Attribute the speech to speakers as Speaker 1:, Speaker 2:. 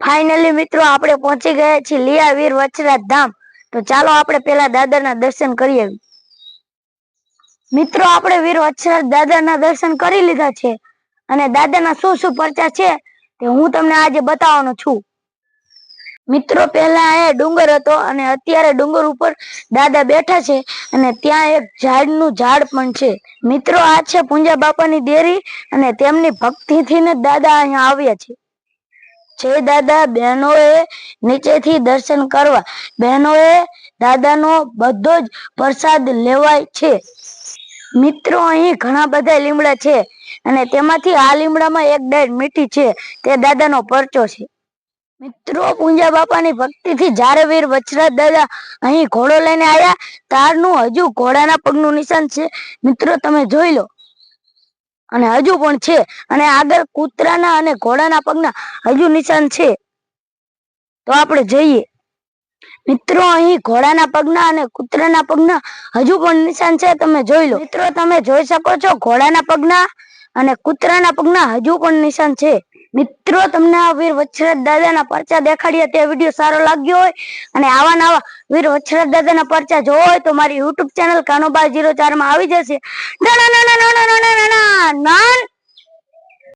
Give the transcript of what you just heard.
Speaker 1: Finally मित्रों આપણે પહોંચી ગયા છીએ લિયા વીર વછરાજ ધામ। તો ચાલો આપણે પહેલા દાદાના દર્શન કરીએ। મિત્રો આપણે વીર વછરાજ દાદાના દર્શન કરી લીધા છે અને દાદાના શું શું પરચા છે તે હું તમને આજે બતાવવાનો છું। મિત્રો પહેલા એ ડુંગર હતો અને અત્યારે ડુંગર ઉપર દાદા બેઠા છે અને ત્યાં એક ઝાડનું ઝાડ પણ છે। મિત્રો આ છે પૂંજા બાપાની દેરી અને તેમની ભક્તિથી ને દાદા અહીંયા આવ્યા છે। जय दादा बहनोए नीचे दर्शन करवा बहनोए दादा नो बधो ज प्रसाद लेवाय छे। मित्रों अहीं घणा बधा લીમડા છે અને તેમાંથી આ લીમડામાં એક ડાળ મીઠી છે તે દાદાનો પરચો છે। મિત્રો પૂંજા બાપાની ભક્તિથી જ્યારે વીર વછરાજ દાદા અહીં ઘોડો લઈને આવ્યા તારનું હજુ ઘોડાના પગનું નિશાન છે। મિત્રો તમે જોઈ લો અને હજુ પણ છે અને આગળ કૂતરાના અને ઘોડાના પગના હજુ નિશાન છે। તો આપણે જોઈએ મિત્રો અહીં ઘોડાના પગના અને કૂતરાના પગના હજુ પણ નિશાન છે, તમે જોઈ લો। મિત્રો તમે જોઈ શકો છો ઘોડાના પગના અને કૂતરાના પગના હજુ પણ નિશાન છે। મિત્રો તમને આ વીર વછરાજ દાદાના પરચા દેખાડ્યા તે વિડીયો સારો લાગ્યો હોય અને આવા નવા વીર વછરાજ દાદાના પરચા જોવા હોય તો મારી YouTube ચેનલ કાનોબા 04 માં આવી જશે।